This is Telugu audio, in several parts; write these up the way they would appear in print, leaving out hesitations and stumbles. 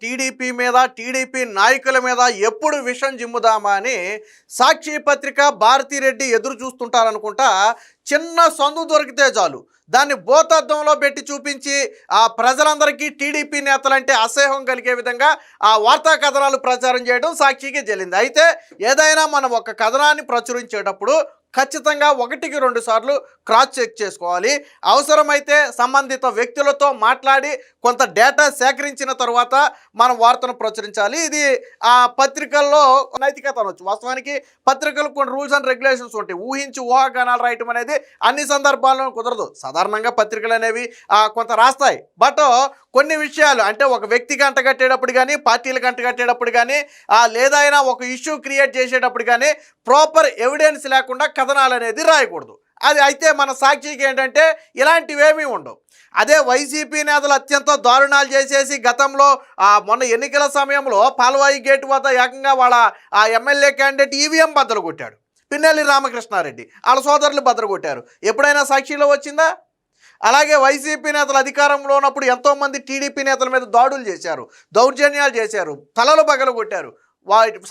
టీడీపీ మీద, టీడీపీ నాయకుల మీద ఎప్పుడు విషం జిమ్ముదామా అని సాక్షి పత్రిక, భారతిరెడ్డి ఎదురు చూస్తుంటారనుకుంటా. చిన్న సందు దొరికితే చాలు దాన్ని భూతద్దంలో పెట్టి చూపించి ఆ ప్రజలందరికీ టీడీపీ నేతలంటే అసహ్యం కలిగే విధంగా ఆ వార్తా కథనాలు ప్రచారం చేయడం సాక్షికి చెల్లింది. అయితే ఏదైనా మనం ఒక కథనాన్ని ప్రచురించేటప్పుడు ఖచ్చితంగా 1-2 సార్లు క్రాస్ చెక్ చేసుకోవాలి. అవసరమైతే సంబంధిత వ్యక్తులతో మాట్లాడి కొంత డేటా సేకరించిన తర్వాత మనం వార్తను ప్రచురించాలి. ఇది ఆ పత్రికల్లో నైతికత అనొచ్చు. వాస్తవానికి పత్రికలు కొన్ని రూల్స్ అండ్ రెగ్యులేషన్స్ ఉంటాయి. ఊహించి ఊహాగానాలు రాయటం అనేది అన్ని సందర్భాల్లో కుదరదు. సాధారణంగా పత్రికలు అనేవి కొంత రాస్తాయి. బట్ కొన్ని విషయాలు అంటే ఒక వ్యక్తికి అంటగట్టేటప్పుడు కానీ, పార్టీలకు అంటగట్టేటప్పుడు కానీ, లేదైనా ఒక ఇష్యూ క్రియేట్ చేసేటప్పుడు కానీ ప్రాపర్ ఎవిడెన్స్ లేకుండా కథనాలు అనేది రాయకూడదు. అది అయితే మన సాక్షికి ఏంటంటే ఇలాంటివేమీ ఉండవు. అదే వైసీపీ నేతలు అత్యంత దారుణాలు చేసేసి గతంలో మొన్న ఎన్నికల సమయంలో పాల్వాయి గేటు వద్ద ఏకంగా వాళ్ళ ఎమ్మెల్యే క్యాండిడేట్ ఈవీఎం బద్దలు కొట్టాడు. పిన్నెల్లి రామకృష్ణారెడ్డి వాళ్ళ సోదరులు బద్దలు కొట్టారు. ఎప్పుడైనా సాక్షిలో వచ్చిందా? అలాగే వైసీపీ నేతలు అధికారంలో ఉన్నప్పుడు ఎంతోమంది టీడీపీ నేతల మీద దాడులు చేశారు, దౌర్జన్యాలు చేశారు, తలలు పగలు కొట్టారు.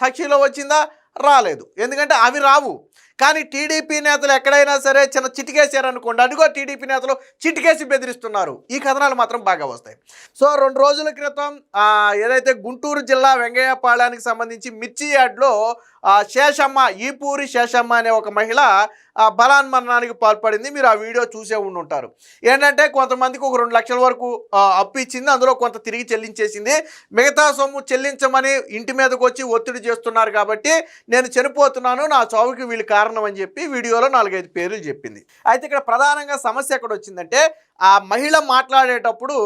సాక్షిలో వచ్చిందా? రాలేదు. ఎందుకంటే అవి రావు. కానీ టీడీపీ నేతలు ఎక్కడైనా సరే చిన్న చిటికేసారనుకోండి, అడుగో టీడీపీ నేతలు చిటికేసి బెదిరిస్తున్నారు, ఈ కథనాలు మాత్రం బాగా వస్తాయి. సో 2 రోజుల క్రితం ఏదైతే గుంటూరు జిల్లా వెంగయ్యపాళానికి సంబంధించి మిర్చి యార్డ్లో శేషమ్మ, ఈపూరి శేషమ్మ అనే ఒక మహిళ బలాన్మరణానికి పాల్పడింది. మీరు ఆ వీడియో చూసే ఉండుంటారు. ఏంటంటే కొంతమందికి ఒక 2 లక్షల వరకు అప్పు ఇచ్చింది, అందులో కొంత తిరిగి చెల్లించేసింది. మిగతా సొమ్ము చెల్లించమని ఇంటి మీదకి వచ్చి ఒత్తిడి చేస్తున్నారు కాబట్టి నేను చనిపోతున్నాను, నా చావుకి వీళ్ళు కారణం అని చెప్పి వీడియోలో 4-5 పేర్లు చెప్పింది. అయితే ఇక్కడ ప్రధానంగా సమస్య ఎక్కడ వచ్చిందంటే ఆ మహిళ మాట్లాడేటప్పుడు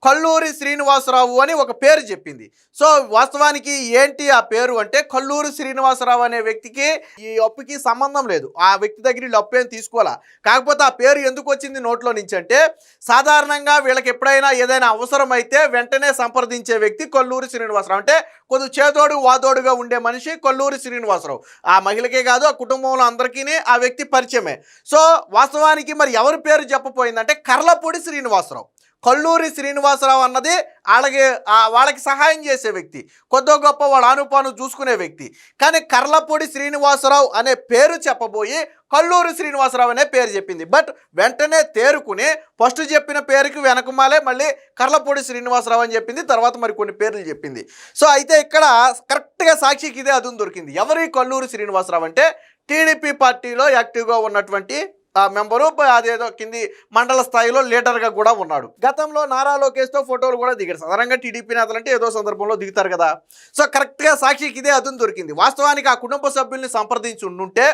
కల్లూరి శ్రీనివాసరావు అని ఒక పేరు చెప్పింది. సో వాస్తవానికి ఏంటి ఆ పేరు అంటే, కల్లూరి శ్రీనివాసరావు అనే వ్యక్తికి ఈ అప్పుకి సంబంధం లేదు. ఆ వ్యక్తి దగ్గర వీళ్ళు అప్పు ఏం తీసుకోవాలా. కాకపోతే ఆ పేరు ఎందుకు వచ్చింది నోట్లో నుంచి అంటే, సాధారణంగా వీళ్ళకి ఎప్పుడైనా ఏదైనా అవసరమైతే వెంటనే సంప్రదించే వ్యక్తి కల్లూరి శ్రీనివాసరావు. అంటే కొద్ది చేదోడు వాదోడుగా ఉండే మనిషి కల్లూరి శ్రీనివాసరావు. ఆ మహిళకే కాదు, ఆ కుటుంబంలో అందరికీ ఆ వ్యక్తి పరిచయమే. సో వాస్తవానికి మరి ఎవరి పేరు చెప్పపోయిందంటే కర్లపూడి శ్రీనివాసరావు. కల్లూరి శ్రీనివాసరావు అన్నది వాళ్ళకి సహాయం చేసే వ్యక్తి, కొద్దో గొప్ప వాళ్ళ ఆనుపాను చూసుకునే వ్యక్తి. కానీ కర్లపూడి శ్రీనివాసరావు అనే పేరు చెప్పబోయి కల్లూరి శ్రీనివాసరావు అనే పేరు చెప్పింది. బట్ వెంటనే తేరుకుని ఫస్ట్ చెప్పిన పేరుకి వెనకమాలే మళ్ళీ కర్లపూడి శ్రీనివాసరావు అని చెప్పింది. తర్వాత మరి కొన్ని పేర్లు చెప్పింది. సో అయితే ఇక్కడ కరెక్ట్గా సాక్షికి ఇదే అదును దొరికింది. ఎవరి కల్లూరి శ్రీనివాసరావు అంటే టీడీపీ పార్టీలో యాక్టివ్గా ఉన్నటువంటి మెంబరు, అదేదో కింది మండల స్థాయిలో లీడర్గా కూడా ఉన్నాడు. గతంలో నారా లోకేష్తో ఫోటోలు కూడా దిగారు. సాధారణంగా టీడీపీ నేతలు అంటే ఏదో సందర్భంలో దిగుతారు కదా. సో కరెక్ట్గా సాక్షికి ఇదే అదును దొరికింది. వాస్తవానికి ఆ కుటుంబ సభ్యుల్ని సంప్రదించి ఉండుంటే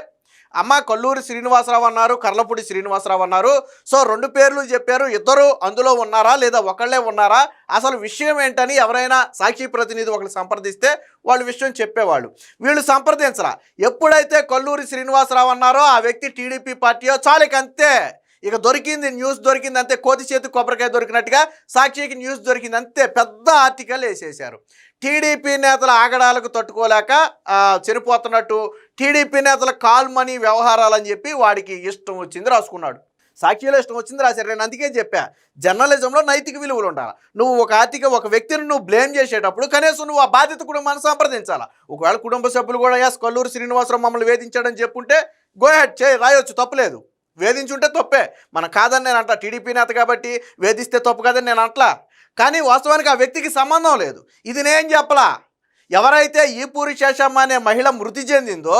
అమ్మ కల్లూరి శ్రీనివాసరావు అన్నారు, కర్లపూడి శ్రీనివాసరావు అన్నారు. సో 2 పేర్లు చెప్పారు. ఇద్దరు అందులో ఉన్నారా లేదా ఒకళ్ళే ఉన్నారా, అసలు విషయం ఏంటని ఎవరైనా సాక్షి ప్రతినిధి ఒకరు సంప్రదిస్తే వాళ్ళు విషయం చెప్పేవాళ్ళు. వీళ్ళు సంప్రదించరా. ఎప్పుడైతే కల్లూరి శ్రీనివాసరావు అన్నారో ఆ వ్యక్తి టీడీపీ పార్టీయో చాలుకంతే, ఇక దొరికింది, న్యూస్ దొరికింది అంతే. కోతి చేతి కొబ్బరికాయ దొరికినట్టుగా సాక్షికి న్యూస్ దొరికింది అంతే. పెద్ద ఆర్టికల్ వేసేశారు. టీడీపీ నేతల ఆగడాలకు తట్టుకోలేక చనిపోతున్నట్టు టీడీపీ నేతల కాల్ మనీ వ్యవహారాలని చెప్పి వాడికి ఇష్టం వచ్చింది రాసుకున్నాడు. సాక్షిలో ఇష్టం వచ్చింది రాశారు. నేను అందుకే చెప్పా, జర్నలిజంలో నైతిక విలువలు ఉండాలి. నువ్వు ఒక వ్యక్తిని నువ్వు బ్లేమ్ చేసేటప్పుడు కనీసం నువ్వు ఆ బాధిత కుటుంబాన్ని సంప్రదించాలా. ఒకవేళ కుటుంబ సభ్యులు కూడా కల్లూరి శ్రీనివాసరావు మమ్మల్ని వేధించాడని చెప్పుంటే గో హెడ్ రాయొచ్చు, తప్పులేదు. వేధించుంటే తప్పే, మనం కాదని నేను అంటా. టీడీపీ నేత కాబట్టి వేధిస్తే తప్పు కాదని నేను అంటలా. కానీ వాస్తవానికి ఆ వ్యక్తికి సంబంధం లేదు. ఇది నేను చెప్పలా. ఎవరైతే ఈపూరి శేషమ్మ అనే మహిళ మృతి చెందిందో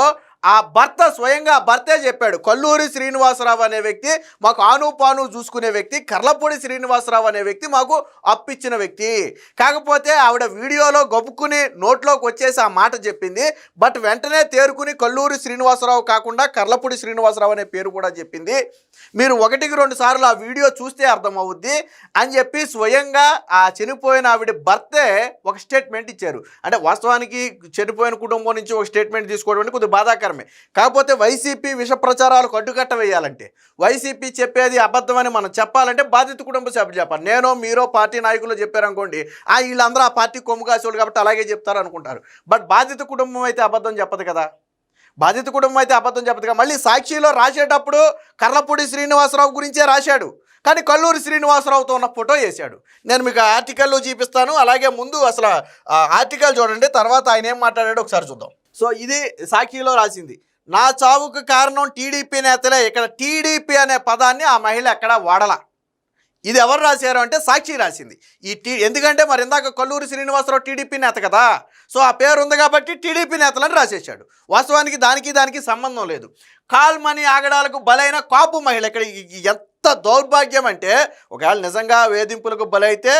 ఆ భర్త, స్వయంగా భర్తే చెప్పాడు, కల్లూరి శ్రీనివాసరావు అనే వ్యక్తి మాకు ఆనుపాను చూసుకునే వ్యక్తి, కర్లపూడి శ్రీనివాసరావు అనే వ్యక్తి మాకు అప్పిచ్చిన వ్యక్తి. కాకపోతే ఆవిడ వీడియోలో గబుక్కుని నోట్లోకి వచ్చేసి ఆ మాట చెప్పింది. బట్ వెంటనే తేరుకుని కల్లూరి శ్రీనివాసరావు కాకుండా కర్లపూడి శ్రీనివాసరావు అనే పేరు కూడా చెప్పింది. మీరు 1-2 సార్లు ఆ వీడియో చూస్తే అర్థమవుద్ది అని చెప్పి స్వయంగా ఆ చనిపోయిన ఆవిడ భర్తే ఒక స్టేట్మెంట్ ఇచ్చారు. అంటే వాస్తవానికి చనిపోయిన కుటుంబం నుంచి ఒక స్టేట్మెంట్ తీసుకోవడం అంటే కొద్దిగా బాధాకరం. కాకపోతే వైసీపీ విష ప్రచారాలకు అడ్డుకట్ట వేయాలంటే, వైసీపీ చెప్పేది అబద్ధమని మనం చెప్పాలంటే బాధిత కుటుంబ సభ్యులు చెప్పాలి. నేనో మీరో పార్టీ నాయకులు చెప్పారనుకోండి, వీళ్ళందరూ ఆ పార్టీ కొమ్ము కాసేవాళ్ళు కాబట్టి అలాగే చెప్తారు అనుకుంటారు. బట్ బాధిత కుటుంబం అయితే అబద్ధం చెప్పదు కదా. బాధిత కుటుంబం అయితే అబద్ధం చెప్పదు కదా. మళ్ళీ సాక్షిలో రాసేటప్పుడు కర్లపూడి శ్రీనివాసరావు గురించే రాశాడు. కానీ కల్లూరి శ్రీనివాసరావుతో ఉన్న ఫోటో వేశాడు. నేను మీకు ఆర్టికల్లో చూపిస్తాను, అలాగే ముందు అసలు ఆర్టికల్ చూడండి, తర్వాత ఆయన ఏం మాట్లాడాడో ఒకసారి చూద్దాం. సో ఇది సాక్షిలో రాసింది. నా చావుకు కారణం టీడీపీ నేతలే. ఇక్కడ టీడీపీ అనే పదాన్ని ఆ మహిళ ఎక్కడా వాడలా. ఇది ఎవరు రాశారు అంటే సాక్షి రాసింది. ఎందుకంటే మరి ఇందాక కల్లూరి శ్రీనివాసరావు టీడీపీ నేత కదా, సో ఆ పేరు ఉంది కాబట్టి టీడీపీ నేతలని రాసేసాడు. వాస్తవానికి దానికి సంబంధం లేదు. కాల్ మనీ ఆగడాలకు బలైన కాపు మహిళ. ఇక్కడ ఎంత దౌర్భాగ్యం అంటే, ఒకవేళ నిజంగా వేధింపులకు బలైతే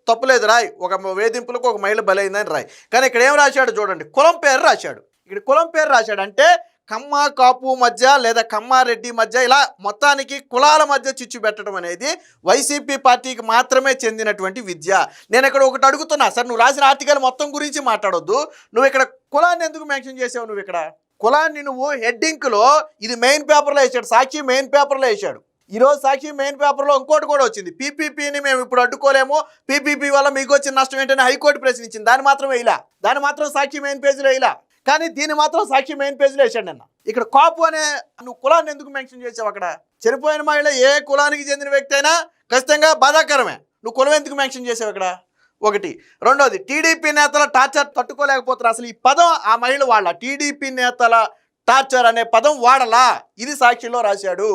తప్పులేదు రాయ్, ఒక వేధింపులకు ఒక మహిళ బలైందని రాయ్. కానీ ఇక్కడ ఏం రాశాడు చూడండి, కులం పేరు రాశాడు. ఇక్కడ కులం పేరు రాశాడు అంటే కమ్మ కాపు మధ్య లేదా కమ్మారెడ్డి మధ్య ఇలా మొత్తానికి కులాల మధ్య చిచ్చు పెట్టడం అనేది వైసీపీ పార్టీకి మాత్రమే చెందినటువంటి విద్య. నేను ఇక్కడ ఒకటి అడుగుతున్నా సార్, నువ్వు రాసిన ఆర్టికల్ మొత్తం గురించి మాట్లాడొద్దు, నువ్వు ఇక్కడ కులాన్ని ఎందుకు మెన్షన్ చేసావు? నువ్వు ఇక్కడ కులాన్ని నువ్వు హెడ్డింగ్లో ఇది మెయిన్ పేపర్లో వేసాడు, సాక్షి మెయిన్ పేపర్లో వేసాడు. ఈరోజు సాక్షి మెయిన్ పేపర్లో ఇంకోటి కూడా వచ్చింది, పీపీపీని మేము ఇప్పుడు అడ్డుకోలేము, పీపీపీ వల్ల మీకు వచ్చిన నష్టం ఏంటని హైకోర్టు ప్రశ్నించింది. దాన్ని మాత్రం వేయలా, దాన్ని మాత్రం సాక్షి మెయిన్ పేజీలో వేయలా, కానీ దీన్ని మాత్రం సాక్షి మెయిన్ పేజీలో వేసాడు. నిన్న ఇక్కడ కాపు అనే నువ్వు కులాన్ని ఎందుకు మెన్షన్ చేసావు? అక్కడ చనిపోయిన మహిళ ఏ కులానికి చెందిన వ్యక్తి అయినా ఖచ్చితంగా బాధాకరమే, నువ్వు కులం ఎందుకు మెన్షన్ చేసావు ఇక్కడ? ఒకటి. రెండోది, టీడీపీ నేతల టార్చర్ తట్టుకోలేకపోతున్నారు. అసలు ఈ పదం ఆ మహిళ వాళ్ళ టీడీపీ నేతల టార్చర్ అనే పదం వాడలా. ఇది సాక్షిలో రాశాడు.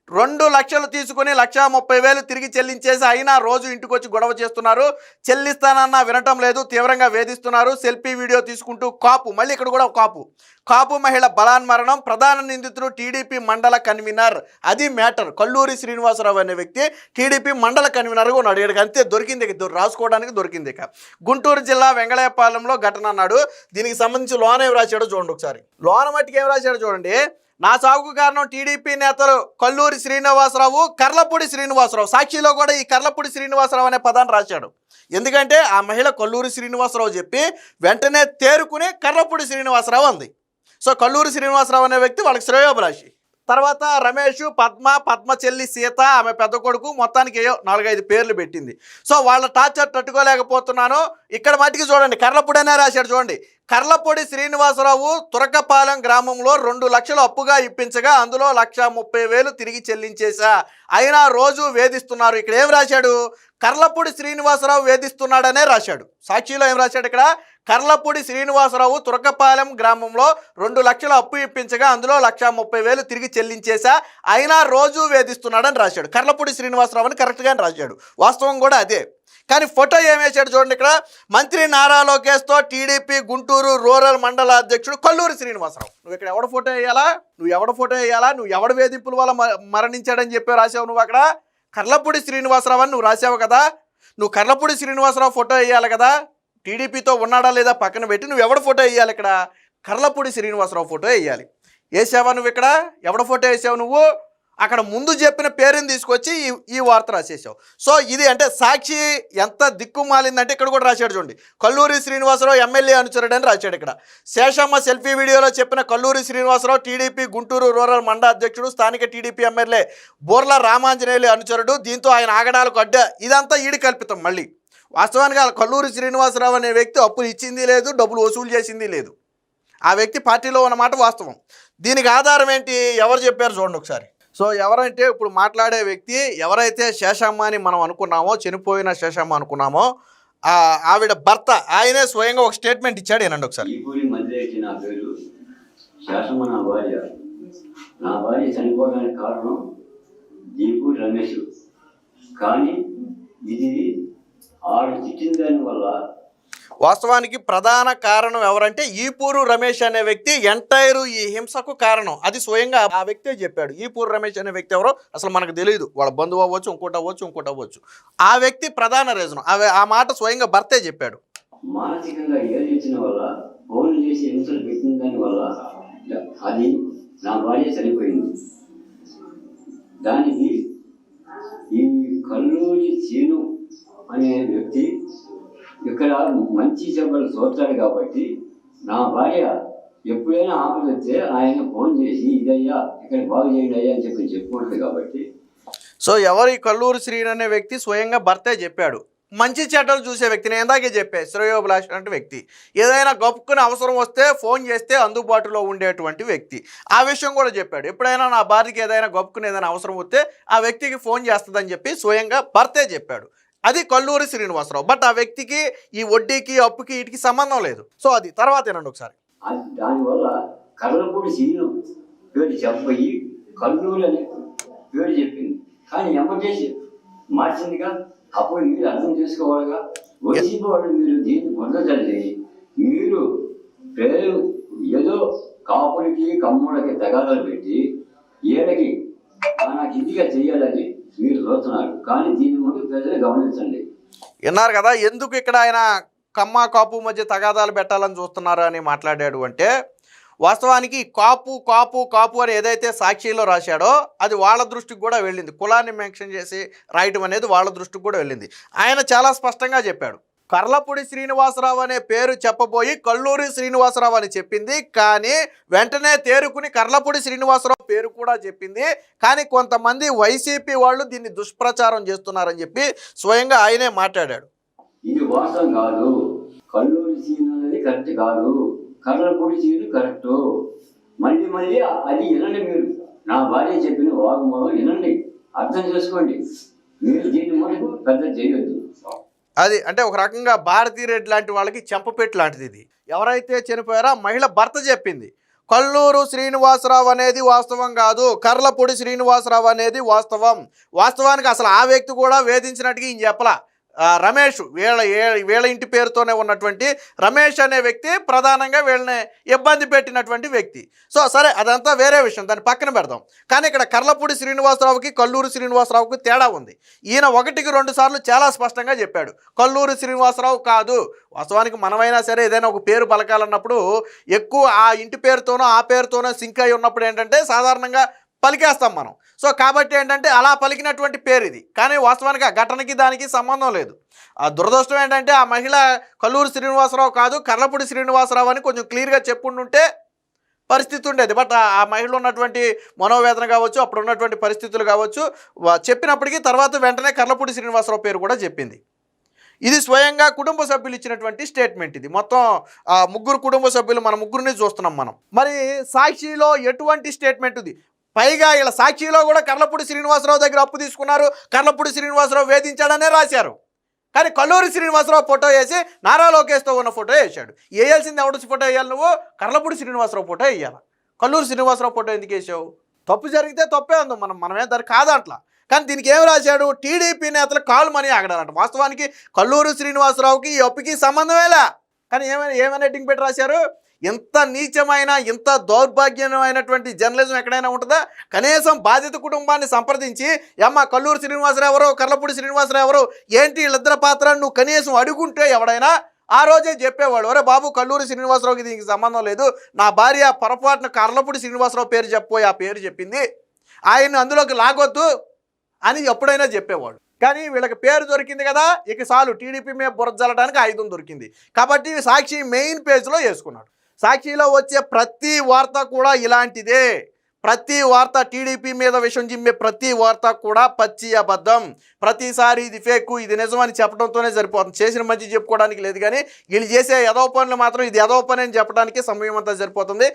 2 లక్షలు తీసుకుని 1,30,000 తిరిగి చెల్లించేసి అయినా రోజు ఇంటికి వచ్చి గొడవ చేస్తున్నారు, చెల్లిస్తానన్నా వినటం లేదు, తీవ్రంగా వేధిస్తున్నారు, సెల్ఫీ వీడియో తీసుకుంటూ కాపు. మళ్ళీ ఇక్కడ కూడా కాపు మహిళ బలాన్మరణం, ప్రధాన నిందితుడు టీడీపీ మండల కన్వీనర్. అది మ్యాటర్. కల్లూరి శ్రీనివాసరావు అనే వ్యక్తి టీడీపీ మండల కన్వీనర్గా ఉన్నాడు. ఇక్కడికి అంతే దొరికింది, రాసుకోవడానికి దొరికింది. ఇక గుంటూరు జిల్లా వెంగళపాలెంలో ఘటన అన్నాడు. దీనికి సంబంధించి లోన ఏం రాశాడో చూడండి ఒకసారి. లోన మట్టికి ఏం రాశాడో చూడండి. నా సాగుకు కారణం టీడీపీ నేతలు కల్లూరి శ్రీనివాసరావు, కర్లపూడి శ్రీనివాసరావు. సాక్షిలో కూడా ఈ కర్లపూడి శ్రీనివాసరావు అనే పదాన్ని రాశాడు. ఎందుకంటే ఆ మహిళ కల్లూరి శ్రీనివాసరావు చెప్పి వెంటనే తేరుకుని కర్లపూడి శ్రీనివాసరావు అంది. సో కల్లూరి శ్రీనివాసరావు అనే వ్యక్తి వాళ్ళకి శ్రేయోభిలాషి. తర్వాత రమేష్, పద్మ చెల్లి సీత, ఆమె పెద్ద కొడుకు, మొత్తానికి 4-5 పేర్లు పెట్టింది. సో వాళ్ళ టార్చర్ తట్టుకోలేకపోతున్నాను. ఇక్కడ మట్టికి చూడండి, కర్లపూడి అనే రాశాడు చూడండి. కర్లపూడి శ్రీనివాసరావు తురకపాలెం గ్రామంలో 2 లక్షలు అప్పుగా ఇప్పించగా అందులో 1,30,000 తిరిగి చెల్లించేశా, అయినా రోజు వేధిస్తున్నారు. ఇక్కడ ఏం రాశాడు? కర్లపూడి శ్రీనివాసరావు వేధిస్తున్నాడనే రాశాడు. సాక్షిలో ఏం రాశాడు? ఇక్కడ కర్లపూడి శ్రీనివాసరావు తురకపాలెం గ్రామంలో 2 లక్షలు అప్పు ఇప్పించగా అందులో 1,30,000 తిరిగి చెల్లించేశా, అయినా రోజు వేధిస్తున్నాడని రాశాడు. కర్లపూడి శ్రీనివాసరావు అని కరెక్ట్గానే రాశాడు. వాస్తవం కూడా అదే. కానీ ఫోటో ఏం వేసాడు చూడండి. ఇక్కడ మంత్రి నారా లోకేష్తో టీడీపీ గుంటూరు రూరల్ మండల అధ్యక్షుడు కల్లూరి శ్రీనివాసరావు. నువ్వు ఇక్కడ ఎవడ ఫోటో వేయాలా? నువ్వు ఎవడ వేధింపుల వల్ల మరణించాడని చెప్పి రాసావు? నువ్వు అక్కడ కర్లపూడి శ్రీనివాసరావు అని నువ్వు రాసావు కదా. నువ్వు కర్లపూడి శ్రీనివాసరావు ఫోటో వేయాలి కదా. టీడీపీతో ఉన్నాడా లేదా పక్కన పెట్టి నువ్వు ఎవడ ఫోటో వేయాలి? ఇక్కడ కర్లపూడి శ్రీనివాసరావు ఫోటో వేయాలి. వేసావా నువ్వు? ఇక్కడ ఎవడ ఫోటో వేసావు నువ్వు? అక్కడ ముందు చెప్పిన పేరుని తీసుకొచ్చి ఈ వార్త రాసేసావు. సో ఇది అంటే సాక్షి ఎంత దిక్కుమాలిందంటే ఇక్కడ కూడా రాశాడు చూడండి. కల్లూరి శ్రీనివాసరావు ఎమ్మెల్యే అనుచరుడు అని రాశాడు. ఇక్కడ శేషమ్మ సెల్ఫీ వీడియోలో చెప్పిన కల్లూరి శ్రీనివాసరావు టీడీపీ గుంటూరు రూరల్ మండల అధ్యక్షుడు, స్థానిక టీడీపీ ఎమ్మెల్యే బోర్ల రామాంజనేయులు అనుచరుడు. దీంతో ఆయన ఆగడాలకు అడ్డ. ఇదంతా ఈడి కల్పితం. మళ్ళీ వాస్తవానికి కల్లూరి శ్రీనివాసరావు అనే వ్యక్తి అప్పులు ఇచ్చింది లేదు, డబ్బులు వసూలు చేసింది లేదు. ఆ వ్యక్తి పార్టీలో ఉన్నమాట వాస్తవం. దీనికి ఆధారం ఏంటి? ఎవరు చెప్పారు చూడండి ఒకసారి. సో ఎవరంటే ఇప్పుడు మాట్లాడే వ్యక్తి ఎవరైతే శేషమ్మ అని మనం అనుకున్నామో, చనిపోయిన శేషమ్మ అనుకున్నామో, ఆవిడ భర్త ఆయనే స్వయంగా ఒక స్టేట్మెంట్ ఇచ్చాడు. ఏనండి ఒకసారి. నా భార్య చనిపోవడానికి కారణం దీపూరి రమేష్, కానీ ఇది ఆవిడ చిట్టిన దాని వల్ల. వాస్తవానికి ప్రధాన కారణం ఎవరంటే ఈపూరు రమేష్ అనే వ్యక్తి ఎంటైర్ ఈ హింసకు కారణం. అది స్వయంగా ఆ వ్యక్తే చెప్పాడు. ఈపూరు రమేష్ అనే వ్యక్తి ఎవరో అసలు మనకు తెలియదు. వాళ్ళ బంధువు అవ్వచ్చు, ఇంకోటి అవ్వచ్చు. ఆ వ్యక్తి ప్రధాన రీజన్. ఆ మాట స్వయంగా భర్తే చెప్పాడు. మానసికంగా ఏర్చిన వల్ల, ఫోన్లు చేసి హింసలు పెట్టిన దాని వల్ల అది నా భార్య చనిపోయింది. దానికి ఈ కల్లూరి సీను అనే వ్యక్తి ఇక్కడ మంచి చెబ్బలు చూస్తాడు కాబట్టి నా భార్య ఎప్పుడైనా ఆపద వస్తే ఆయన ఫోన్ చేసి ఇదయ్యా ఇక్కడ బాగు చేయండి అయ్యా అని చెప్పుకుంటుంది కాబట్టి. సో ఎవరు ఈ కల్లూరి శ్రీను అనే వ్యక్తి స్వయంగా భర్తే చెప్పాడు. మంచి చెడ్డలు చూసే వ్యక్తి, నేను ఇందాకే చెప్పే శ్రేయోభిలాష్ అంటే వ్యక్తి, ఏదైనా గొప్పకుని అవసరం వస్తే ఫోన్ చేస్తే అందుబాటులో ఉండేటువంటి వ్యక్తి. ఆ విషయం కూడా చెప్పాడు. ఎప్పుడైనా నా భార్యకి ఏదైనా గొప్పకుని ఏదైనా అవసరం వస్తే ఆ వ్యక్తికి ఫోన్ చేస్తుందని చెప్పి స్వయంగా భర్తే చెప్పాడు. అది కల్లూరి శ్రీనివాసరావు. బట్ ఆ వ్యక్తికి ఈ వడ్డీకి అప్పుకి వీటికి సంబంధం లేదు. సో అది తర్వాత ఏనండి ఒకసారి. దానివల్ల కర్లపూడి సీను పేరు చెప్పయి కల్లూరు అనే పేరు చెప్పింది. కానీ ఎమ్మటేసి మార్చిందిగా. అప్పుడు మీరు అర్థం చేసుకోవాలిగా. వైసీపీ వాళ్ళు మీరు దీన్ని పొందదండి. మీరు పేరు ఏదో కాపులకి కమ్ములకి తగాదాలు పెట్టి ఏడకి నాకు ఇంటిగా చెయ్యాలని మీరు చూస్తున్నారు. కానీ దీని ముందు ప్రజలు గమనించండి. విన్నారు కదా ఎందుకు ఇక్కడ ఆయన కమ్మ కాపు మధ్య తగాదాలు పెట్టాలని చూస్తున్నారు అని మాట్లాడాడు అంటే, వాస్తవానికి కాపు కాపు కాపు అని ఏదైతే సాక్షిలో రాశాడో అది వాళ్ళ దృష్టికి కూడా వెళ్ళింది. కులాన్ని మెన్షన్ చేసి రాయటం అనేది వాళ్ళ దృష్టికి కూడా వెళ్ళింది. ఆయన చాలా స్పష్టంగా చెప్పాడు. కర్లపూడి శ్రీనివాసరావు అనే పేరు చెప్పబోయి కల్లూరి శ్రీనివాసరావు అని చెప్పింది. కానీ వెంటనే తేరుకుని కర్లపూడి శ్రీనివాసరావు పేరు కూడా చెప్పింది. కానీ కొంతమంది వైసీపీ వాళ్ళు దీన్ని దుష్ప్రచారం చేస్తున్నారని చెప్పి స్వయంగా ఆయనే మాట్లాడాడు. ఇది వాస్తవం కాదు. కల్లూరి సీన్ అనేది కరెక్ట్ కాదు. కర్లపూడి సీను కరెక్ట్. మళ్ళీ మళ్ళీ అది వినండి. మీరు నా భార్య చెప్పిన వాగ్మూలం వినండి, అర్థం చేసుకోండి. మీరు దీన్ని మనకు పెద్ద చేయొద్దు. అది అంటే ఒక రకంగా భారతీరెడ్డి లాంటి వాళ్ళకి చెంపపెట్టు లాంటిది ఇది. ఎవరైతే చనిపోయారో మహిళ భర్త చెప్పింది కల్లూరు శ్రీనివాసరావు అనేది వాస్తవం కాదు, కర్లపూడి శ్రీనివాసరావు అనేది వాస్తవం. వాస్తవానికి అసలు ఆ వ్యక్తి కూడా వేధించినట్టుగా ఈయన చెప్పలా. రమేష్ వీళ్ళ ఇంటి పేరుతోనే ఉన్నటువంటి రమేష్ అనే వ్యక్తి ప్రధానంగా వీళ్ళని ఇబ్బంది పెట్టినటువంటి వ్యక్తి. సో సరే అదంతా వేరే విషయం, దాన్ని పక్కన పెడదాం. కానీ ఇక్కడ కర్లపూడి శ్రీనివాసరావుకి కల్లూరి శ్రీనివాసరావుకి తేడా ఉంది. ఈయన 1-2 సార్లు చాలా స్పష్టంగా చెప్పాడు కల్లూరి శ్రీనివాసరావు కాదు. వాస్తవానికి మనమైనా సరే ఏదైనా ఒక పేరు పలకాలన్నప్పుడు ఎక్కువ ఆ ఇంటి పేరుతోనో ఆ పేరుతోనో సింక్ అయి ఉన్నప్పుడు ఏంటంటే సాధారణంగా పలికేస్తాం మనం. సో కాబట్టి ఏంటంటే అలా పలికినటువంటి పేరు ఇది. కానీ వాస్తవానికి ఆ ఘటనకి దానికి సంబంధం లేదు. ఆ దురదృష్టం ఏంటంటే ఆ మహిళ కల్లూరి శ్రీనివాసరావు కాదు కర్లపూడి శ్రీనివాసరావు అని కొంచెం క్లియర్గా చెప్పుంటే పరిస్థితి ఉండేది. బట్ ఆ మహిళ ఉన్నటువంటి మనోవేదన కావచ్చు, అప్పుడు ఉన్నటువంటి పరిస్థితులు కావచ్చు చెప్పినప్పటికీ తర్వాత వెంటనే కర్లపూడి శ్రీనివాసరావు పేరు కూడా చెప్పింది. ఇది స్వయంగా కుటుంబ సభ్యులు ఇచ్చినటువంటి స్టేట్మెంట్. ఇది మొత్తం 3 కుటుంబ సభ్యులు, మన 3ని చూస్తున్నాం మనం. మరి సాక్షిలో ఎటువంటి స్టేట్మెంట్ ఉంది? పైగా ఇలా సాక్షిలో కూడా కర్లపూడి శ్రీనివాసరావు దగ్గర అప్పు తీసుకున్నారు, కర్లపూడి శ్రీనివాసరావు వేధించాడనే రాశారు. కానీ కల్లూరి శ్రీనివాసరావు ఫోటో వేసి నారా లోకేష్తో ఉన్న ఫోటో వేసాడు. వేయాల్సింది ఎవడు ఫోటో వేయాలి? నువ్వు కర్లపూడి శ్రీనివాసరావు ఫోటో వేయాలి. కల్లూరి శ్రీనివాసరావు ఫోటో ఎందుకు వేసావు? తప్పు జరిగితే తప్పే ఉంది, మనమే దాన్ని కాదంట్లా. కానీ దీనికి ఏం రాశాడు? టీడీపీ నేతలు కాలు మనీ ఆగడాలంట. వాస్తవానికి కల్లూరి శ్రీనివాసరావుకి ఈ అప్పుకి సంబంధమేలా. కానీ ఏమైనా హెడ్డింగ్ పెట్టి రాశారు? ఇంత నీచమైన ఇంత దౌర్భాగ్యమైనటువంటి జర్నలిజం ఎక్కడైనా ఉంటుందా? కనీసం బాధిత కుటుంబాన్ని సంప్రదించి అమ్మ కల్లూరి శ్రీనివాసరావు ఎవరు, కర్లపూడి శ్రీనివాసరావు ఎవరు, ఏంటి వీళ్ళిద్దరి పాత్ర నువ్వు కనీసం అడుగుంటే ఎవడైనా ఆ రోజే చెప్పేవాడు, ఒరే బాబు కల్లూరి శ్రీనివాసరావుకి దీనికి సంబంధం లేదు, నా భార్య పొరపాటున కర్లపూడి శ్రీనివాసరావు పేరు చెప్పబోయి ఆ పేరు చెప్పింది, ఆయన్ని అందులోకి లాగొద్దు అని ఎప్పుడైనా చెప్పేవాడు. కానీ వీళ్ళకి పేరు దొరికింది కదా, ఇక చాలు టీడీపీ మీద బురద జల్లడానికి ఆయుధం దొరికింది. కాబట్టి సాక్షి మెయిన్ పేజ్లో వేసుకున్నాడు. సాక్షిలో వచ్చే ప్రతి వార్త కూడా ఇలాంటిదే. ప్రతి వార్త టీడీపీ మీద విషం జిమ్మే ప్రతి వార్త కూడా పచ్చి అబద్ధం. ప్రతిసారి ఇది ఫేక్ ఇది నిజం అని చెప్పడంతోనే సరిపోతుంది. చేసిన మంచి చెప్పుకోవడానికి లేదు. కానీ వీళ్ళు చేసే ఎదవ పనులు మాత్రం ఇది ఎదవ పని అని చెప్పడానికి సమయం అంతా సరిపోతుంది.